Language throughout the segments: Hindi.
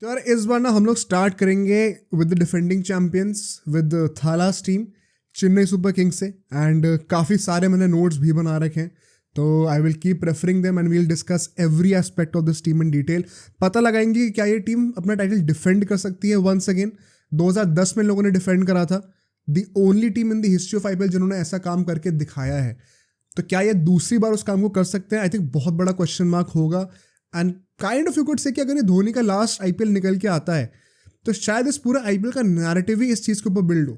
तो यार इस बार ना हम लोग स्टार्ट करेंगे with the defending champions with Thala's team Chennai super kings से एंड काफ़ी सारे मैंने नोट्स भी बना रखे हैं। तो I will keep referring them and we'll discuss every aspect of this team in detail. पता लगाएंगे कि क्या ये टीम अपना टाइटल डिफेंड कर सकती है वंस अगेन। 2010 में लोगों ने डिफेंड करा था, the only team in the history of IPL जिन्होंने ऐसा काम करके दिखाया है। तो क्या ये दूसरी बार उस काम को कर सकते हैं? आई थिंक बहुत बड़ा क्वेश्चन मार्क होगा। And kind of you could say कि अगर ये धोनी का लास्ट आईपीएल निकल के आता है तो शायद इस पूरा आईपीएल का नैरेटिव ही इस चीज़ के ऊपर बिल्ड हो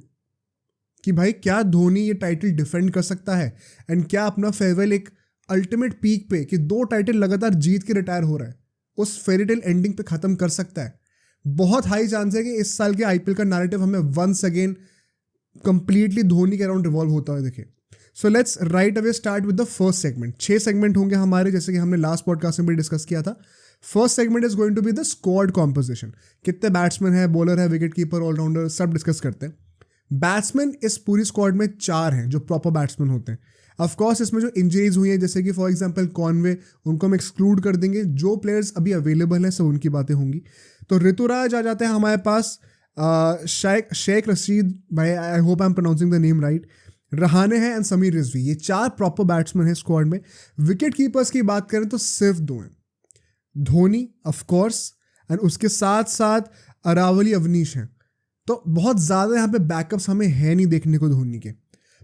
कि भाई क्या धोनी ये टाइटल डिफेंड कर सकता है एंड क्या अपना फेयरवेल एक अल्टीमेट पीक पे कि 2 टाइटल लगातार जीत के रिटायर हो रहा है उस फेरीटेल एंडिंग पे खत्म कर सकता है। बहुत हाई चांस है कि इस साल के आईपीएल का नैरेटिव हमें वंस अगेन कंप्लीटली धोनी के अराउंड रिवॉल्व होता हुआ दिखे। So let's write away start with the first segment. 6 segment होंगे हमारे, जैसे कि हमने लास्ट पॉडकास्ट में भी डिस्कस किया था। First segment is going to be the squad composition. कितने बैट्समैन है, बॉलर है, विकेट कीपर, ऑलराउंडर, सब डिस्कस करते हैं। बैट्समैन इस पूरी स्क्वाड में 4 हैं जो प्रॉपर बैट्समैन होते हैं। ऑफकोर्स इसमें जो इंजरीज हुई हैं जैसे कि फॉर एग्जांपल कॉनवे, उनको हम एक्सक्लूड कर देंगे। जो प्लेयर्स अभी अवेलेबल हैं सब उनकी बातें होंगी। तो ऋतुराज आ जाते हैं हमारे पास, शेख रशीद भाई, I hope I am pronouncing the name right, Rahane हैं एंड समीर रिजवी। ये 4 प्रॉपर बैट्समैन हैं स्क्वाड में। विकेट कीपर्स की बात करें तो सिर्फ 2 हैं, धोनी ऑफकोर्स एंड उसके साथ साथ अरावली अवनीश हैं। तो बहुत ज़्यादा यहाँ पे बैकअप्स हमें है नहीं देखने को धोनी के।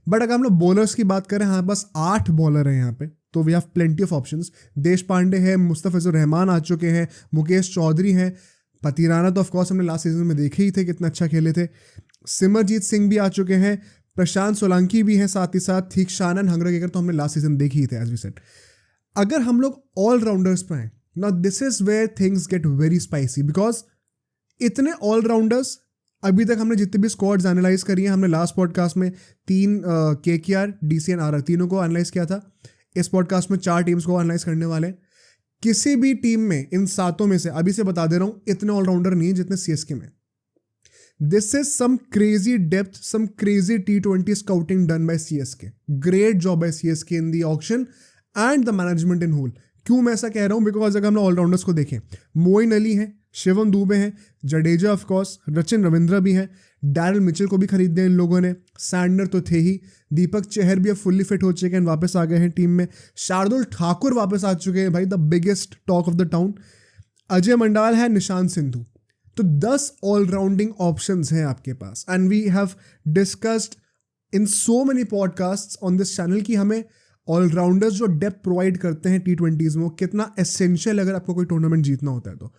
बट अगर हम लोग बॉलर्स की बात करें, हमारे पास 8 बॉलर हैं यहाँ पे, तो we have plenty of options. Deshpande है, मुस्तफिजुर रहमान आ चुके हैं, मुकेश चौधरी हैं, पतिराना तो ऑफकोर्स हमने लास्ट सीजन में देखे ही थे कितना अच्छा खेले थे, सिमरजीत सिंह भी आ चुके हैं, प्रशांत सोलंकी भी हैं, साथ ही साथ थीक्षानन हंगरगेकर तो हमने लास्ट सीजन देखी ही थे एज वी सेड। अगर हम लोग ऑलराउंडर्स पे आए, now this is where things get very spicy because इतने ऑलराउंडर्स अभी तक हमने जितने भी स्क्वाड्स एनालाइज करी हैं, हमने लास्ट पॉडकास्ट में 3 केकेआर, डीसीएन, आरआर तीनों को एनालाइज किया था। इस पॉडकास्ट में 4 टीम्स को एनालाइज करने वाले हैं। किसी भी टीम में इन 7 में से अभी से बता दे रहा हूं इतने ऑलराउंडर नहीं है जितने सीएसके में। This is some crazy depth, some crazy T20 scouting done by CSK. Great job by CSK in the auction and the management in whole. क्यों मैं ऐसा कह रहा हूं? बिकॉज अगर हम ऑलराउंडर्स को देखें, मोइन अली हैं, शिवम दुबे हैं, जडेजा ऑफकोर्स, रचिन रविंद्र भी हैं, डैरल मिचेल को भी खरीद दिया इन लोगों ने, सैंडर तो थे ही, दीपक चहर भी अब फुल्ली फिट हो चुके हैं, वापस आ गए हैं टीम में, शार्दुल ठाकुर वापस आ चुके हैं भाई, the biggest talk of the town, Ajay Mandal है, निशांत सिंधु। तो 10 ऑलराउंडिंग ऑप्शंस हैं आपके पास and we have discussed in so many podcasts on this channel कि हमें ऑलराउंडर्स जो डेप्थ प्रोवाइड करते हैं T20s में वो कितना एसेंशियल अगर आपको कोई टूर्नामेंट जीतना होता है। तो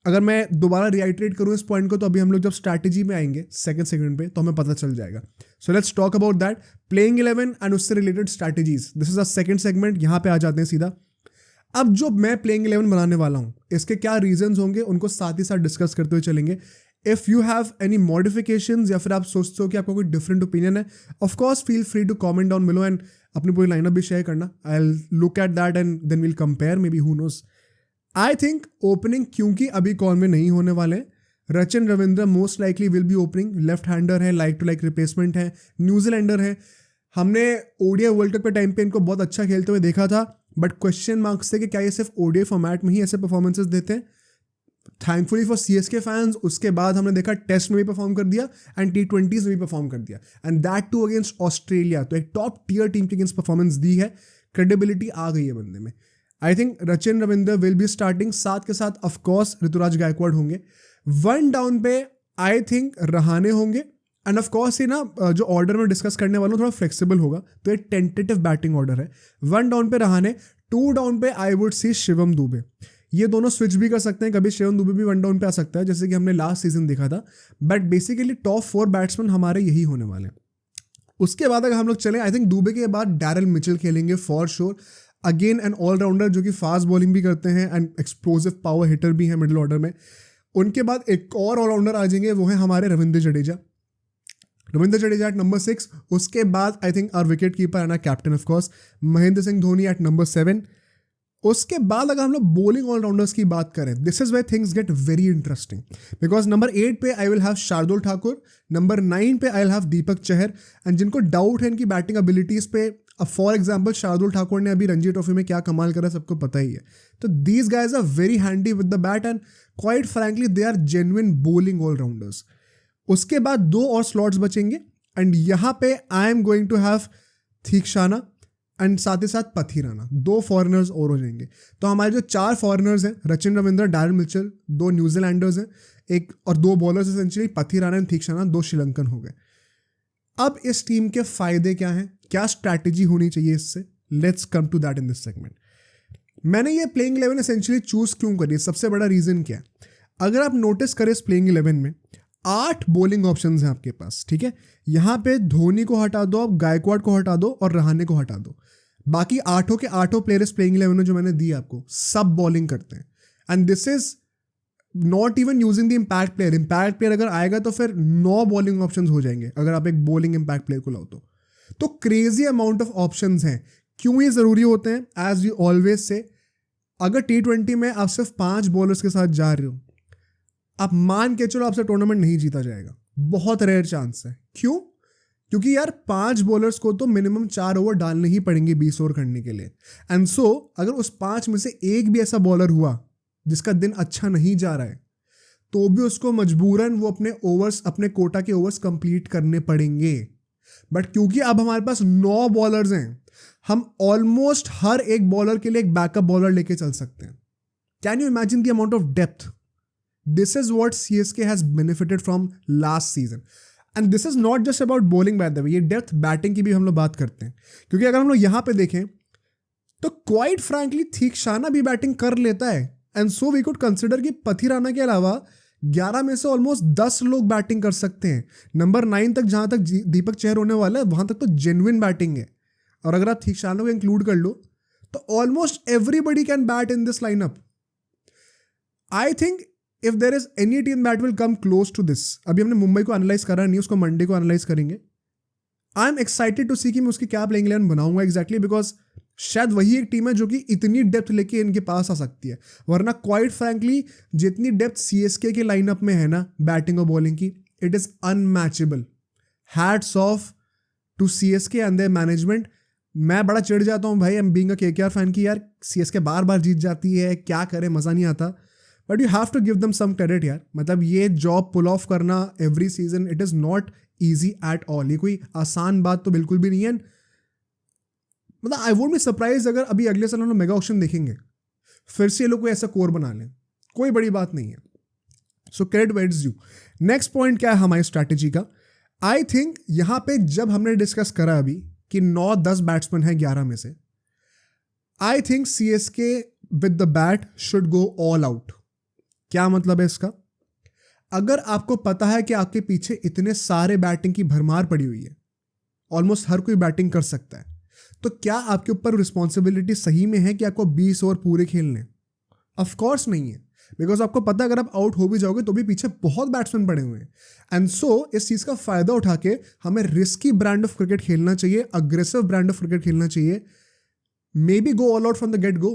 अगर मैं दोबारा रिआइट्रेट करूँ इस पॉइंट को, तो अभी हम लोग जब स्ट्रैटेजी में आएंगे सेकंड सेगमेंट पे तो हमें पता चल जाएगा। So let's talk about that, playing 11 and उससे related strategies. This is a second segment, यहाँ पे आ जाते हैं सीधा। अब जो मैं प्लेइंग 11 बनाने वाला हूँ इसके क्या रीजंस होंगे उनको साथ ही साथ डिस्कस करते हुए चलेंगे। If you have any modifications या फिर आप सोचते हो कि आपका कोई डिफरेंट ओपिनियन है, of course feel free to comment down below and अपनी पूरी लाइनअप भी शेयर करना। I will look at that and then will compare, maybe who knows. I think opening क्योंकि अभी कॉनवे नहीं होने वाले हैं, Rachin Ravindra most likely will be opening. Left hander है, लाइक टू लाइक रिप्लेसमेंट है, न्यूजीलैंडर है। हमने ओडीआई वर्ल्ड कप के टाइम पे इनको बहुत अच्छा खेलते हुए देखा था, बट क्वेश्चन मार्क्स थे कि क्या ये सिर्फ ओडीआई फॉर्मेट में ही ऐसे परफॉर्मेंसेस देते हैं। थैंकफुली फॉर सीएसके फैंस उसके बाद हमने देखा टेस्ट में भी परफॉर्म कर दिया एंड T20s में भी परफॉर्म कर दिया, and that too against Australia. तो एक टॉप टियर टीम के अगेंस्ट परफॉर्मेंस दी है, क्रेडिबिलिटी आ गई है बंदे में। I think Rachin Ravindra will be starting, साथ के साथ ऑफकोर्स ऋतुराज गायकवाड़ होंगे। 1 डाउन पे आई थिंक रहाने होंगे एंड ऑफकोर्स ये ना जो ऑर्डर में डिस्कस करने वाला हूँ थोड़ा फ्लेक्सिबल होगा, तो ये टेंटेटिव बैटिंग ऑर्डर है। 1 डाउन पे रहाने, 2 डाउन पे I would see Shivam Dubey. ये दोनों स्विच भी कर सकते हैं, कभी शिवम दुबे भी 1 डाउन पे आ सकता है जैसे कि हमने लास्ट सीजन देखा था, बट बेसिकली टॉप 4 बैट्समैन हमारे यही होने वाले हैं। उसके बाद अगर हम लोग चलें, आई थिंक दुबे के बाद डैरल मिचेल खेलेंगे for sure. Again an allrounder जो कि फास्ट बॉलिंग भी करते हैं एंड एक्सप्लोसिव पावर हिटर भी हैं मिडिल ऑर्डर में। उनके बाद एक और ऑलराउंडर आ जाएंगे, वो है हमारे रविंद्र जडेजा एट नंबर 6। उसके बाद I think our wicket keeper and our captain of course Mahendra Singh Dhoni at number 7। उसके बाद अगर हम लोग बॉलिंग ऑलराउंडर्स की बात करें, this is where things get very interesting, because number 8 पे I will have Shardul Thakur, number 9 पे I will have Deepak Chahar, and जिनको डाउट है इनकी बैटिंग एबिलिटीज पे, फॉर एग्जाम्पल शार्दुल ठाकुर ने अभी रणजी ट्रॉफी में क्या कमाल करा सबको पता ही है, तो these guys are very handy with the bat and quite frankly they are genuine bowling allrounders. उसके बाद 2 और स्लॉट्स बचेंगे एंड यहाँ पे I am going to have Theekshana and साथ ही साथ पथिराना, 2 फॉरेनर्स और हो जाएंगे। तो हमारे जो 4 फॉरेनर्स हैं, Rachin Ravindra, Darren Mitchell, 2 New Zealanders हैं, एक और 2 bowlers essentially Pathirana and Theekshana, 2 Sri Lankan हो गए। अब इस टीम के फायदे क्या हैं, क्या स्ट्रैटेजी होनी चाहिए इससे, let's come to that in this segment. मैंने ये प्लेइंग 11 एसेंशियली चूज क्यों करी, सबसे बड़ा रीजन क्या है, अगर आप नोटिस करें इस प्लेइंग 11 में 8 बॉलिंग ऑप्शंस हैं आपके पास, ठीक है। यहाँ पे धोनी को हटा दो, आप गायकवाड को हटा दो और रहाणे को हटा दो, बाकी 8 के 8 प्लेयर्स प्लेइंग 11 में जो मैंने दी आपको सब बॉलिंग करते हैं, and this is not even using the impact player. Impact player अगर आएगा तो फिर 9 बॉलिंग ऑप्शंस हो जाएंगे अगर आप एक बॉलिंग इम्पैक्ट प्लेयर को लाओ तो क्रेजी अमाउंट ऑफ ऑप्शंस हैं। क्यों ये ज़रूरी होते हैं, एज यू ऑलवेज से, अगर T20 में आप सिर्फ 5 बॉलर्स के साथ जा रहे हो, आप मान के चलो आपसे टूर्नामेंट नहीं जीता जाएगा, बहुत रेयर चांस है। क्यों? क्योंकि यार 5 बॉलर्स को तो मिनिमम 4 ओवर डालने ही पड़ेंगे 20 ओवर करने के लिए, एंड सो अगर उस 5 में से एक भी ऐसा बॉलर हुआ जिसका दिन अच्छा नहीं जा रहा है, तो भी उसको मजबूरन वो अपने ओवर्स, अपने कोटा के ओवर्स कंप्लीट करने पड़ेंगे। बट क्योंकि अब हमारे पास 9 बॉलर्स हैं, हम ऑलमोस्ट हर एक बॉलर के लिए एक बैकअप बॉलर लेके चल सकते हैं। Can you imagine the amount of depth? This is what CSK has benefited from last season, and this is not just about bowling by the way, ये डेप्थ बैटिंग की भी हम लोग बात करते हैं। क्योंकि अगर हम लोग यहाँ पे देखें तो क्वाइट फ्रैंकली थीक्षाना भी बैटिंग कर लेता है, and so we could consider कि पथिराना के अलावा 11 में से ऑलमोस्ट 10 लोग बैटिंग कर सकते हैं। नंबर 9 तक जहाँ तक दीपक चहर होने वाला है, वहाँ तक तो जेन्युइन बैटिंग है, और अगर आप थीक्षाना को इंक्लूड कर लो तो almost everybody can bat in this lineup. I think if there is any team that will come close to this, अभी हमने मुंबई को एनालाइज करा नहीं, उसको मंडे को एनालाइज करेंगे। आई एम एक्साइटेड टू सी कि मैं उसकी क्या प्लेइंग 11 बनाऊंगा एग्जैक्टली, बिकॉज शायद वही एक टीम है जो कि इतनी डेप्थ लेके इनके पास आ सकती है, वरना क्वाइट फ्रैंकली जितनी डेप्थ CSK के लाइनअप में है ना बैटिंग और बॉलिंग की, it is unmatchable. Hats off to CSK and their management. मैं बड़ा चिढ़ जाता हूँ भाई, I am being a KKR fan की यार CSK बार बार जीत जाती है, क्या करे, मज़ा नहीं आता, but you have to give them some credit यार। मतलब ये जॉब पुल ऑफ करना every season, it is not easy at all, ये कोई आसान बात तो बिल्कुल भी नहीं है। मतलब आई वोंट बी सरप्राइज अगर अभी अगले साल हम लोग मेगा ऑक्शन देखेंगे फिर से ये लोग कोई ऐसा कोर बना लें, कोई बड़ी बात नहीं है। So credit where is due. Next point क्या है हमारी स्ट्रैटेजी का, आई थिंक यहाँ पे जब हमने डिस्कस करा अभी कि 9-10 बैट्समैन है 11 में से, I think CSK with the bat should go all out. क्या मतलब है इसका? अगर आपको पता है कि आपके पीछे इतने सारे बैटिंग की भरमार पड़ी हुई है, ऑलमोस्ट हर कोई बैटिंग कर सकता है, तो क्या आपके ऊपर रिस्पॉन्सिबिलिटी सही में है कि आपको 20 ओवर पूरे खेलने? ऑफ कोर्स नहीं है, बिकॉज आपको पता है अगर आप आउट हो भी जाओगे तो भी पीछे बहुत बैट्समैन पड़े हुए हैं। एंड सो इस चीज़ का फायदा उठा के हमें रिस्की ब्रांड ऑफ क्रिकेट खेलना चाहिए, अग्रेसिव ब्रांड ऑफ क्रिकेट खेलना चाहिए, maybe go all out from the get go.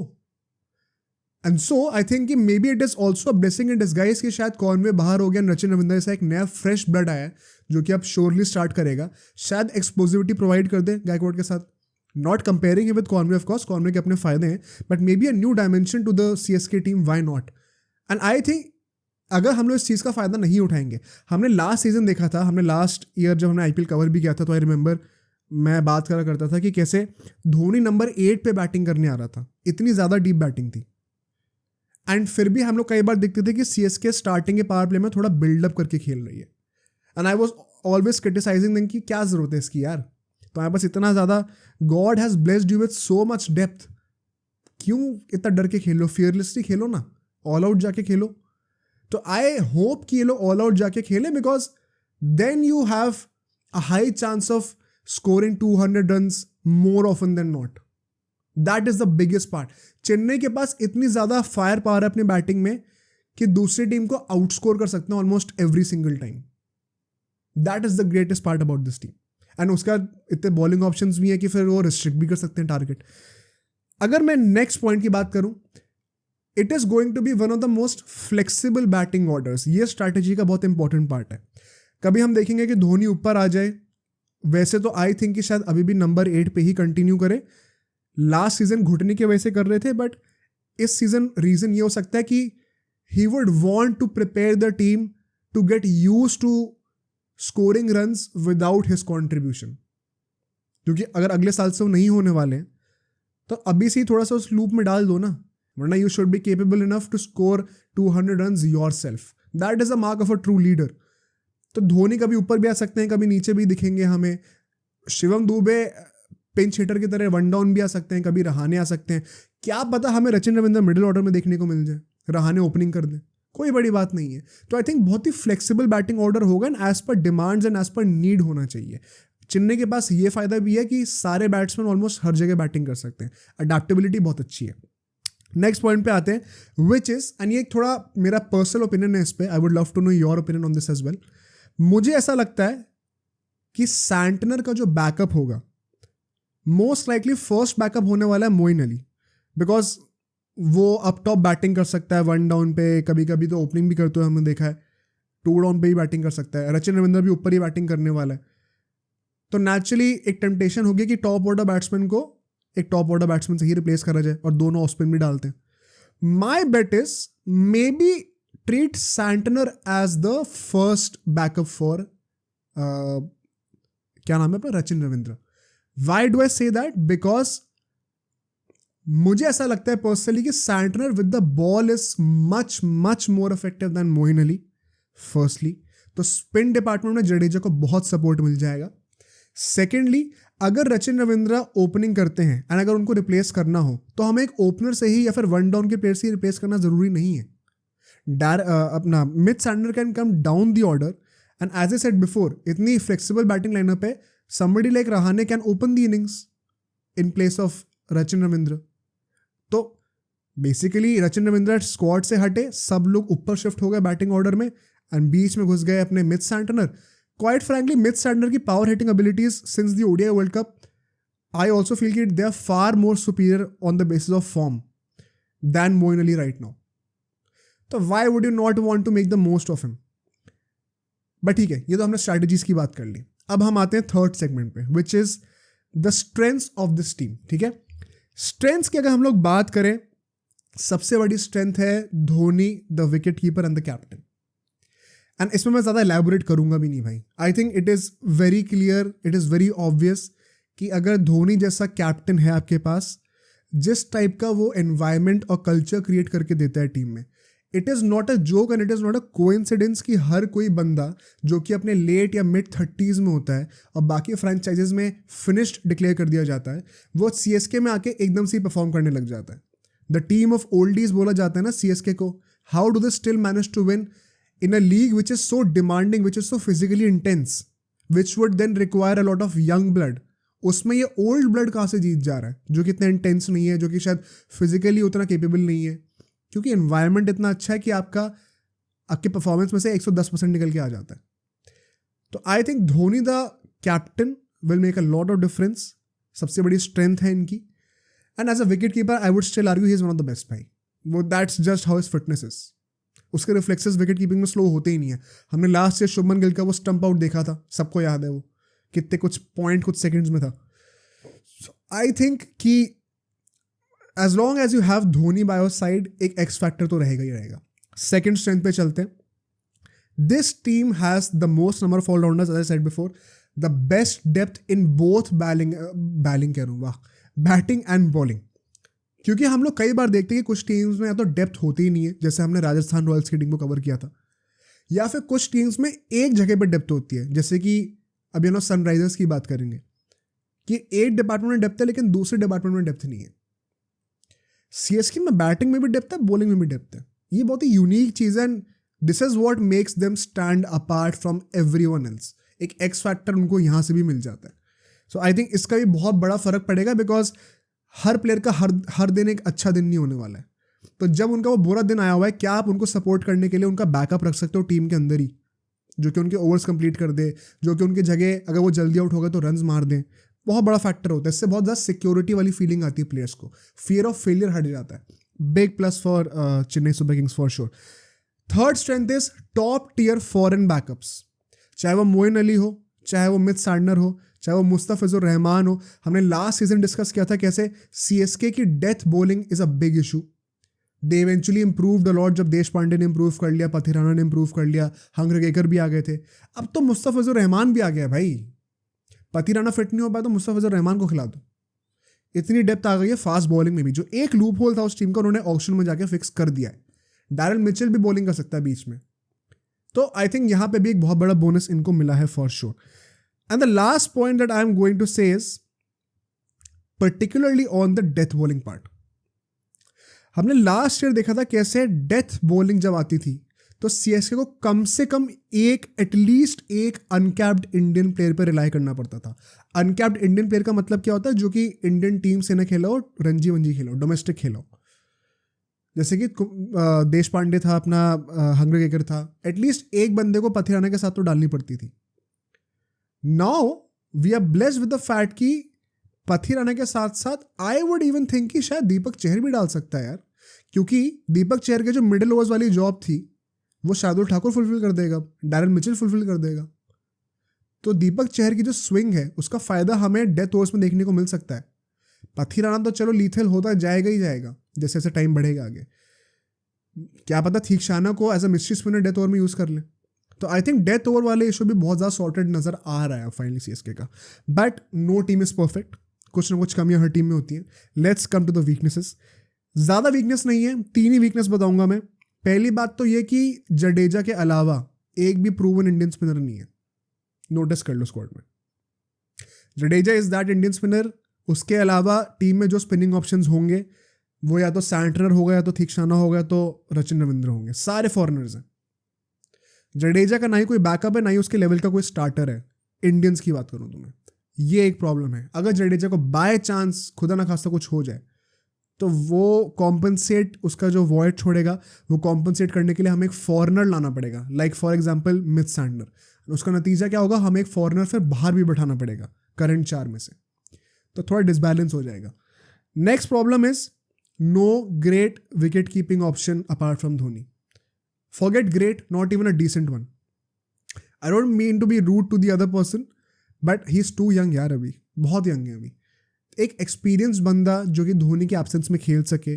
And so I think कि maybe it is also a blessing in disguise कि शायद कॉनवे बाहर हो गया, रचिन रविंद्र से एक नया फ्रेश ब्लड आया है जो कि अब श्योरली स्टार्ट करेगा, शायद एक्सप्लोजिविटी प्रोवाइड कर दे गायकवाड के साथ। Not comparing with Conway, of course Conway के अपने फायदे हैं, but maybe a new dimension to the CSK team, why not? And I think अगर हम लोग इस चीज़ का फ़ायदा नहीं उठाएंगे, हमने लास्ट सीजन देखा था, हमने लास्ट ईयर जब हमने IPL कवर भी किया था तो आई रिमेंबर मैं बात करा करता था कि कैसे धोनी नंबर 8 पे बैटिंग करने आ रहा था, इतनी ज़्यादा डीप बैटिंग थी, एंड फिर भी हम लोग कई बार देखते थे कि CSK स्टार्टिंग के पावर प्ले में थोड़ा बिल्डअप करके खेल रही है, and I was always criticising them कि क्या ज़रूरत है इसकी यार, तो हमारे पास इतना ज़्यादा, God has blessed you with so much depth, क्यों इतना डर के खेलो, फियरलेसली खेलो ना, ऑल आउट जाके खेलो। तो आई होप कि ये लोग ऑल आउट जाके खेलें, because then you have a high chance of scoring 200 runs more often than not. That is the biggest part. Chennai के पास इतनी ज़्यादा फायर पावर है अपनी बैटिंग में कि दूसरी टीम को आउटस्कोर कर सकते हैं almost every single time. That is the greatest part about this team. And उसका इतने बॉलिंग ऑप्शंस भी है कि फिर वो रिस्ट्रिक्ट भी कर सकते हैं टारगेट। अगर मैं नेक्स्ट पॉइंट की बात करूं, it is going to be one of the most flexible batting orders. ये स्ट्रैटेजी का बहुत इंपॉर्टेंट पार्ट है. कभी हम देखेंगे कि धोनी ऊपर आ जाए, वैसे तो आई थिंक कि शायद अभी भी नंबर 8 पे ही कंटिन्यू करे. लास्ट सीजन घुटने की वजह से कर रहे थे, बट इस सीजन रीजन ये हो सकता है कि he would want to prepare the team to get used to scoring runs without his contribution. क्योंकि अगर अगले साल से वो नहीं होने वाले हैं तो अभी से ही थोड़ा सा उस लूप में डाल दो ना, वरना you should be capable enough to score 200 runs yourself. That is a mark of a true leader. तो धोनी कभी ऊपर भी आ सकते हैं, कभी नीचे भी दिखेंगे हमें. शिवम दुबे पिंच हिटर की तरह वन डाउन भी आ सकते हैं, कभी रहाने आ सकते हैं. क्या पता हमें रचिन रविंद्र मिडिल ऑर्डर में देखने को मिल जाए, रहाने ओपनिंग कर दें, कोई बड़ी बात नहीं है. तो आई थिंक बहुत ही फ्लेक्सिबल बैटिंग ऑर्डर होगा and as per demands and as per need होना चाहिए. चेन्नई के पास ये फायदा भी है कि सारे बैट्समैन ऑलमोस्ट हर जगह बैटिंग कर सकते हैं. अडेप्टेबिलिटी बहुत अच्छी है. नेक्स्ट पॉइंट पे आते हैं, विच इज, एंड ये थोड़ा मेरा पर्सनल ओपिनियन है इस पे, I would love to know your opinion on this as well. मुझे ऐसा लगता है कि सैंटनर का जो बैकअप होगा, मोस्ट लाइकली फर्स्ट बैकअप होने वाला है मोइन अली, बिकॉज वो अप टॉप बैटिंग कर सकता है वन डाउन पे, कभी कभी तो ओपनिंग भी करते हुए हमने देखा है, टू डाउन पे ही बैटिंग कर सकता है. रचिन रविंद्र भी ऊपर ही बैटिंग करने वाला है. तो नेचुरली एक टेम्पटेशन होगी कि टॉप ऑर्डर बैट्समैन को एक टॉप ऑर्डर बैट्समैन से ही रिप्लेस करा जाए और दोनों ऑफ स्पिन भी डालते हैं. My bet is maybe treat Santner as the first backup for क्या नाम है अपना, Rachin Ravindra. Why do I say that? Because मुझे ऐसा लगता है पर्सनली कि Santner with the ball is much much more effective than Moeen Ali. Firstly तो स्पिन डिपार्टमेंट में जडेजा को बहुत सपोर्ट मिल जाएगा. सेकेंडली, अगर रचिन रविंद्र ओपनिंग करते हैं एंड अगर उनको रिप्लेस करना हो तो हमें एक ओपनर से ही या फिर वन डाउन के प्लेयर से ही रिप्लेस करना जरूरी नहीं है. अपना Mitch Santner can come down the order and as I said before, इतनी फ्लेक्सिबल बैटिंग लाइनअप है, somebody like Rahane can open the innings in place of Rachin Ravindra. तो बेसिकली रचिन रविंद्र स्क्वाड से हटे, सब लोग ऊपर शिफ्ट हो गए बैटिंग ऑर्डर में एंड बीच में घुस गए अपने mid Santner. Quite frankly, Mitch Santner की power hitting abilities since the ODI World Cup, I also feel that they are far more superior on the basis of form than Moeen Ali right now. तो why would you not want to make the most of him? But ठीक है, ये तो हमने strategies की बात कर ली. अब हम आते हैं थर्ड सेगमेंट पे, which is the strengths of this team. ठीक है, strengths की अगर हम लोग बात करें, सबसे बड़ी strength है Dhoni, the wicket keeper and the captain. And इसमें मैं ज़्यादा एलैबोरेट करूंगा भी नहीं भाई. I think it is very clear, it is very obvious कि अगर धोनी जैसा कैप्टन है आपके पास, जिस टाइप का वो एनवायरनमेंट और कल्चर क्रिएट करके देता है टीम में, it is not a joke and it is not a coincidence कि हर कोई बंदा जो कि अपने लेट या मिड 30s में होता है और बाकी फ्रेंचाइजेज में फिनिश्ड डिक्लेयर कर दिया जाता है, वो CSK में आके एकदम से परफॉर्म करने लग जाता है. द टीम ऑफ ओल्डीज बोला जाता है ना CSK को. How do they still manage to win in a league which is so demanding, which is so physically intense, which would then require a lot of young blood? उसमें ये ओल्ड ब्लड कहाँ से जीत जा रहा है, जो कि इतना इंटेंस नहीं है, जो कि शायद फिजिकली उतना केपेबल नहीं है, क्योंकि एनवायरनमेंट इतना अच्छा है कि आपके परफॉर्मेंस में से 110% निकल के आ जाता है. तो I think Dhoni the captain will make a lot of difference. सबसे बड़ी स्ट्रेंथ है इनकी. And as a wicket keeper I would still argue he is one of the best भाई. वो that's just how his fitness is. उसके रिफ्लेक्सेस विकेट कीपिंग में स्लो होते ही नहीं है. हमने लास्ट ईयर शुभमन गिल का वो स्टंप आउट देखा था, सबको याद है, वो कितने कुछ सेकंड्स में था. आई थिंक कि as long as you have Dhoni by your side, एक एक्स फैक्टर तो रहेगा ही रहेगा. सेकंड स्ट्रेंथ पे चलते हैं. This team has the most number of allrounders, as I said before, the best depth in both batting and bowling. क्योंकि हम लोग कई बार देखते हैं कि कुछ टीम्स में या तो डेप्थ होती ही नहीं है, जैसे हमने राजस्थान रॉयल्स की टीम को कवर किया था, या फिर कुछ टीम्स में एक जगह पर डेप्थ होती है, जैसे कि अभी हम लोग सनराइजर्स की बात करेंगे कि एक डिपार्टमेंट में डेप्थ है लेकिन दूसरे डिपार्टमेंट में डेप्थ नहीं है. CSK में बैटिंग में भी डेप्थ है, बॉलिंग में भी डेप्थ है. ये बहुत ही यूनिक चीज़ है and this is what makes them stand apart from everyone else. एक एक्स फैक्टर उनको यहाँ से भी मिल जाता है. सो आई थिंक इसका भी बहुत बड़ा फर्क पड़ेगा, बिकॉज हर प्लेयर का हर दिन एक अच्छा दिन नहीं होने वाला है. तो जब उनका वो बुरा दिन आया हुआ है, क्या आप उनको सपोर्ट करने के लिए उनका बैकअप रख सकते हो टीम के अंदर ही, जो कि उनके ओवर्स कंप्लीट कर दे, जो कि उनकी जगह अगर वो जल्दी आउट हो गए तो रन्स मार दें. बहुत बड़ा फैक्टर होता है, इससे बहुत ज़्यादा सिक्योरिटी वाली फीलिंग आती है प्लेयर्स को, फियर ऑफ फेलियर हट जाता है. Big plus for Chennai super Kings for sure. Third strength is top tier foreign backups. चाहे वो मोइन अली हो, चाहे वो मिथ सैंडनर हो, चाहे वो मुस्तफिजुर रहमान हो. हमने लास्ट सीजन डिस्कस किया था कैसे सीएसके की death bowling is a big issue. They eventually improved a lot जब देश पांडे ने इंप्रूव कर लिया, पथिराना ने इंप्रूव कर लिया, हंग्रेगेकर भी आ गए थे. अब तो मुस्तफिजुर रहमान भी आ गया भाई. पथिराना फिट नहीं हो पाया तो मुस्तफिजुर रहमान को खिला दो. इतनी डेप्थ आ गई है फास्ट बॉलिंग में भी. जो एक लूप होल था उस टीम का उन्होंने ऑक्शन में जाके फिक्स कर दिया है. डैरल मिचेल भी बॉलिंग कर सकता है बीच में. तो आई थिंक यहाँ पे भी एक बहुत बड़ा बोनस इनको मिला है for sure. And the last point that I am going to say is particularly on the death bowling part. हमने लास्ट ईयर देखा था कैसे डेथ बॉलिंग जब आती थी तो सीएसके को कम से कम एटलीस्ट एक अनकैप्ड इंडियन प्लेयर पर रिलाई करना पड़ता था. अनकैप्ड इंडियन प्लेयर का मतलब क्या होता है? जो कि इंडियन टीम से न खेला हो, रणजी वंजी खेला हो, डोमेस्टिक खेला हो. जैसे कि देश पांडे था, अपना हंग्रेगेकर था. एटलीस्ट एक बंदे को पथिराना के साथ तो डालनी पड़ती थी. Now we are blessed with the fact कि पथिराना के साथ साथ आई वुड इवन थिंक कि शायद दीपक चहर भी डाल सकता है यार. क्योंकि दीपक चहर के जो मिडिल ओवर्स वाली जॉब थी वो शार्दुल ठाकुर फुलफिल कर देगा, डैरल मिचेल फुलफिल कर देगा. तो दीपक चहर की जो स्विंग है उसका फायदा हमें डेथ ओवर्स में देखने को मिल सकता है. पथिराना तो चलो लीथल होता जाएगा ही जाएगा जैसे जैसे टाइम बढ़ेगा आगे. क्या पता थीक्षाना को as a mystery spinner death over में यूज कर ले. तो आई थिंक डेथ ओवर वाले इशू भी बहुत ज़्यादा सॉर्टेड नजर आ रहा है फाइनली सीएसके का. But no team is perfect. कुछ ना कुछ कमियां हर टीम में होती हैं. Let's come to the weaknesses. ज़्यादा वीकनेस नहीं है, 3 ही वीकनेस बताऊंगा मैं. पहली बात तो ये कि जडेजा के अलावा एक भी प्रूवन इंडियन स्पिनर नहीं है. नोटिस कर लो स्क्वाड में. Jadeja is that Indian spinner. उसके अलावा टीम में जो स्पिनिंग ऑप्शंस होंगे वो या तो सैंटनर होगा, या तो थीक्षाना होगा, तो रचिन रविंद्र होंगे. सारे फॉरेनर्स हैं. जडेजा का ना ही कोई बैकअप है, ना ही उसके लेवल का कोई स्टार्टर है. इंडियंस की बात करूं तो मैं, ये एक प्रॉब्लम है. अगर जडेजा को बाय चांस खुदा ना खास्ता कुछ हो जाए तो वो कॉम्पनसेट, उसका जो वॉइड छोड़ेगा वो कॉम्पनसेट करने के लिए हमें एक फॉरेनर लाना पड़ेगा. Like for example myth Santner. उसका नतीजा क्या होगा? हमें एक फॉरेनर फिर बाहर भी बैठाना पड़ेगा करंट 4 में से. तो थोड़ा डिसबैलेंस हो जाएगा. Next problem is no great wicket keeping option apart from Dhoni. Forget great, not even a decent one. I don't mean to be rude to the other person but he is too young यार. अभी बहुत यंग है. अभी एक एक्सपीरियंस बंदा जो कि धोनी के एब्सेंस में खेल सके.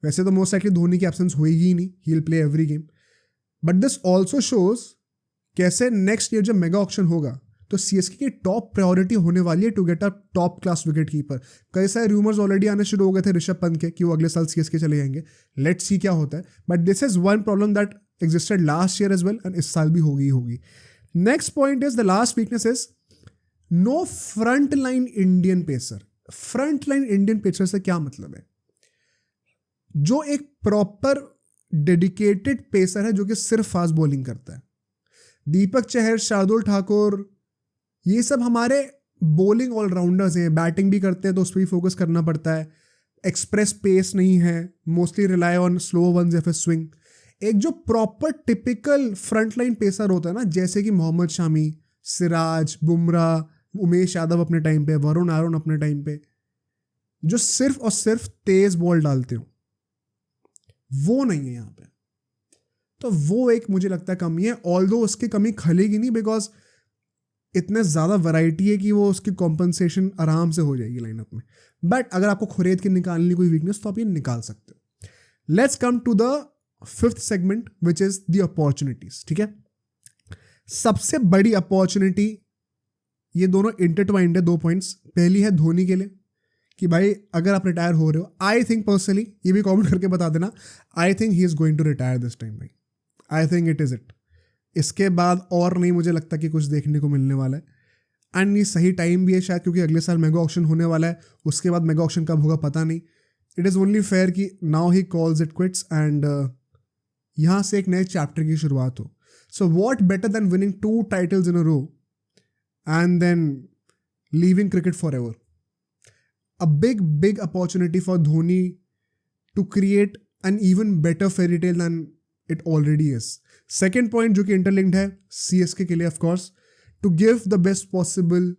वैसे तो मोस्ट लाइकली धोनी की एब्सेंस होएगी ही नहीं, he will play every game. But this also shows कैसे नेक्स्ट ईयर जब मेगा ऑक्शन होगा तो सीएसके की टॉप प्रायोरिटी होने वाली है to get a top class wicket keeper. कई सारे रूमर्स ऑलरेडी आने शुरू हो गए थे ऋषभ पंत के कि वो अगले साल सीएसके चले जाएंगे. लेट्स सी क्या होता है. But this is one problem that existed last year as well and इस साल भी होगी. Next point is the last weakness is no front line Indian pacer. Front line Indian pacer से क्या मतलब है? जो एक प्रॉपर डेडिकेटेड पेसर है जो कि सिर्फ फास्ट बॉलिंग करता है. दीपक चहर, शार्दुल ठाकुर, ये सब हमारे बॉलिंग ऑलराउंडर्स हैं. बैटिंग भी करते हैं तो उस पर भी फोकस करना पड़ता है. एक्सप्रेस पेस नहीं है, mostly rely on slow ones या फिर स्विंग. एक जो proper typical front line pacer होता है ना, जैसे कि मोहम्मद शामी, सिराज, बुमराह, उमेश यादव अपने टाइम पे, वरुण आरोन अपने टाइम पे, जो सिर्फ और सिर्फ तेज बॉल डालते हो, वो नहीं है यहाँ पे. तो वो एक मुझे लगता है कमी है. ऑल्दो उसकी कमी खलेगी नहीं बिकॉज इतने ज़्यादा वैरायटी है कि वो उसकी कॉम्पनसेशन आराम से हो जाएगी लाइनअप में. बट अगर आपको खुरेद के निकालनी कोई वीकनेस तो आप ये निकाल सकते हो. Let's come to the 5th segment which is the opportunities. ठीक है, सबसे बड़ी अपॉर्चुनिटी, ये दोनों इंटरट्वाइंड है. 2 पॉइंट्स. पहली है धोनी के लिए कि भाई अगर आप रिटायर हो रहे हो, आई थिंक पर्सनली, ये भी कमेंट करके बता देना, I think he is going to retire this time. भाई I think it is it. इसके बाद और नहीं मुझे लगता कि कुछ देखने को मिलने वाला है. एंड ये सही टाइम भी है शायद, क्योंकि अगले साल मेगा ऑक्शन होने वाला है. उसके बाद मेगा ऑक्शन कब होगा पता नहीं. इट इज़ ओनली फेयर कि now he calls it quits and यहाँ से एक नए चैप्टर की शुरुआत हो. So what better than winning 2 titles in a row and then leaving cricket forever. A big opportunity for Dhoni to create an even better fairy tale than it already is. Second point जो कि interlinked है CSK के लिए of course, to give the best possible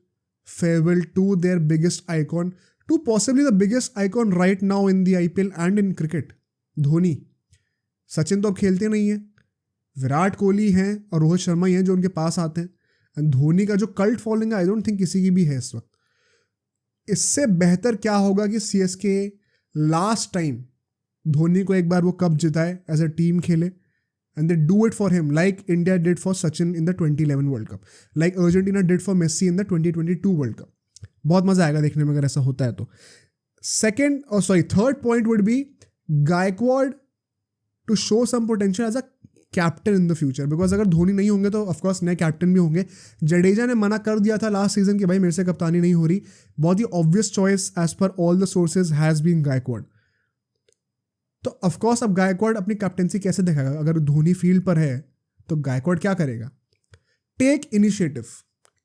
farewell to their biggest icon, to possibly the biggest icon right now in the IPL and in cricket, Dhoni. Sachin तो अब खेलते नहीं है, विराट कोहली हैं और रोहित शर्मा ही हैं जो उनके पास आते हैं. एंड धोनी का जो कल्ट फॉलोइंग है, आई डोंट थिंक किसी की भी है इस वक्त. इससे बेहतर क्या होगा कि CSK लास्ट टाइम धोनी को एक बार वो कप जिताए, एज अ टीम खेले, and they do it for him like India did for Sachin in the 2011 World Cup, like Argentina did for Messi in the 2022 World Cup. बहुत मजा आएगा देखने में अगर ऐसा होता है तो. Third point would be Gaikwad to show some potential as a captain in the future, because अगर धोनी नहीं होंगे तो of course नए कैप्टन भी होंगे. जडेजा ने मना कर दिया था लास्ट सीजन कि भाई मेरे से कप्तानी नहीं हो रही. बहुत ही obvious choice as per all the sources has been Gaikwad. तो ऑफकोर्स अब गायकवाड अपनी कैप्टनसी कैसे दिखाएगा? अगर धोनी फील्ड पर है तो गायकवाड क्या करेगा? Take initiative,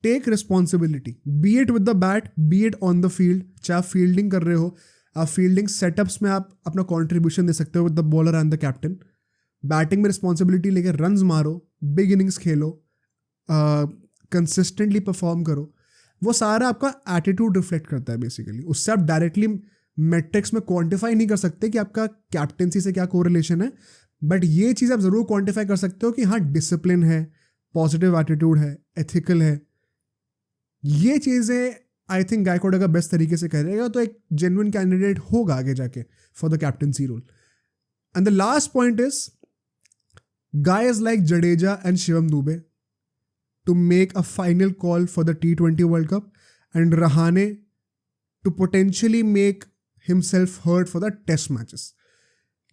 take responsibility, be it with the bat, be it on the field. चाहे आप फील्डिंग कर रहे हो, आप फील्डिंग सेटअप्स में आप अपना कॉन्ट्रीब्यूशन दे सकते हो with the bowler and the captain. Batting में रिस्पॉन्सिबिलिटी लेके रन्स मारो, बिग इनिंग्स खेलो, कंसिस्टेंटली परफॉर्म करो. वो सारा आपका एटीट्यूड रिफ्लेक्ट करता है बेसिकली. उससे आप डायरेक्टली मैट्रिक्स में क्वांटिफाई नहीं कर सकते कि आपका कैप्टेंसी से क्या कोरिलेशन है, बट ये चीज़ आप ज़रूर क्वांटिफाई कर सकते हो कि हाँ डिसिप्लिन है, पॉजिटिव एटीट्यूड है, एथिकल है. ये चीज़ें आई थिंक गायकवाड अगर बेस्ट तरीके से करेगा तो एक जेन्युइन कैंडिडेट होगा आगे जाके for the captaincy role. And the last point is guys like Jadeja and Shivam Dube to make a final call for the T20 World Cup, and Rahane to potentially make himself heard for the test matches.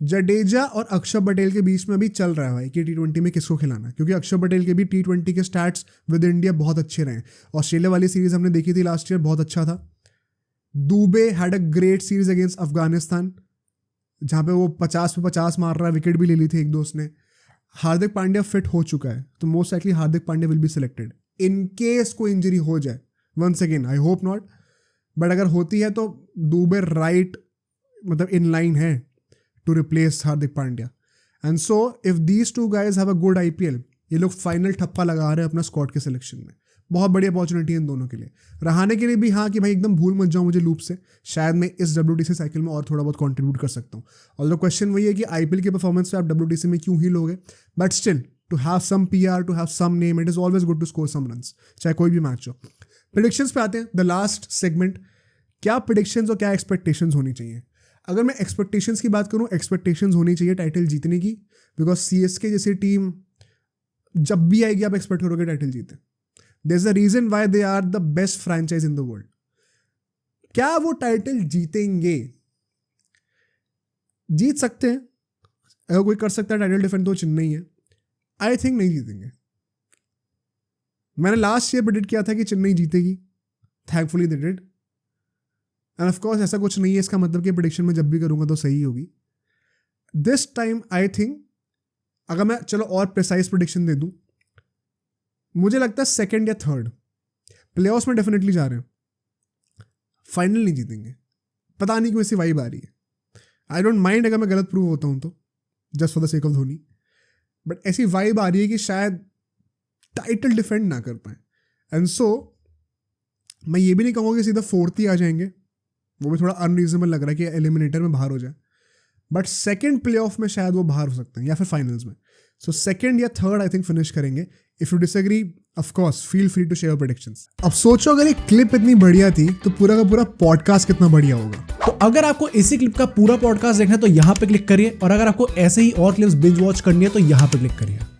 Jadeja और अक्षर पटेल के बीच में अभी चल रहा है कि T20 में किसको खिलाना, क्योंकि अक्षर पटेल के भी T20 के स्टैट्स विद इंडिया बहुत अच्छे रहे. ऑस्ट्रेलिया वाली सीरीज हमने देखी थी लास्ट ईयर, बहुत अच्छा था. Dubey had a great series against Afghanistan जहाँ पे वो 50 पे 50 मार रहा है, विकेट भी ले ली थी एक दोस्त ने. हार्दिक पांड्या फिट हो चुका है तो most likely Hardik Pandya will be selected in case कोई इंजरी हो जाए. Once again I hope not, but अगर होती है तो दुबे राइट मतलब इन लाइन है to replace Hardik Pandya. And so if these two guys have a good IPL, ये लोग फाइनल ठप्पा लगा रहे हैं अपना स्क्वाड के सिलेक्शन में. बहुत बड़ी अपॉर्चुनिटी है इन दोनों के लिए. रहाने के लिए भी हाँ कि भाई एकदम भूल मत जाओ मुझे लूप से, शायद मैं इस WTC साइकिल में और थोड़ा बहुत कंट्रीब्यूट कर सकता हूँ. और द क्वेश्चन वही है कि IPL के परफॉर्मेंस पे आप WTC में क्यों ही लोगे, but still to have some PR, to have some name, it is always good to score some runs, चाहे कोई भी मैच हो. प्रेडिक्शंस पे आते हैं, द लास्ट सेगमेंट. क्या प्रेडिक्शंस और क्या एक्सपेक्टेशंस होनी चाहिए? अगर मैं एक्सपेक्टेशंस की बात करूँ, एक्सपेक्टेशंस होनी चाहिए टाइटल जीतने की, बिकॉज CSK जैसी टीम जब भी आएगी आप एक्सपेक्ट करोगे टाइटल जीते. There's a reason why they are the best franchise in the world. क्या वो टाइटल जीतेंगे? जीत सकते हैं, अगर कोई कर सकता है टाइटल डिफेंड तो चेन्नई है. आई थिंक नहीं जीतेंगे. मैंने लास्ट ईयर प्रेडिक्ट किया था कि चेन्नई जीतेगी, thankfully they did. End of course ऐसा कुछ नहीं है इसका मतलब कि प्रेडिक्शन में जब भी करूंगा तो सही होगी. दिस टाइम आई थिंक अगर मैं चलो और प्रिसाइज प्रेडिक्शन दे दूं, मुझे लगता है सेकंड या थर्ड प्लेऑफ्स में डेफिनेटली जा रहे हैं. फाइनल नहीं जीतेंगे, पता नहीं क्यों ऐसी वाइब आ रही है. आई डोंट माइंड अगर मैं गलत प्रूव होता हूँ तो, just for the sake of Dhoni, but ऐसी वाइब आ रही है कि शायद टाइटल डिफेंड ना कर पाए. एंड सो मैं ये भी नहीं कहूँगा कि सीधा फोर्थ ही आ जाएंगे, वो भी थोड़ा अनरीजनेबल लग रहा है कि एलिमिनेटर में बाहर हो जाए, बट सेकेंड प्लेऑफ में शायद वो बाहर हो सकते हैं या फिर फाइनल्स में. सो सेकेंड या थर्ड आई थिंक फिनिश करेंगे. If you disagree of course feel free to share predictions. अब सोचो अगर ये क्लिप इतनी बढ़िया थी तो पूरा का पूरा पॉडकास्ट कितना बढ़िया होगा. तो अगर आपको इसी क्लिप का पूरा पॉडकास्ट देखना है तो यहाँ पे क्लिक करिए, और अगर आपको ऐसे ही और क्लिप्स बिंज वॉच करनी है तो यहाँ पे क्लिक करिए.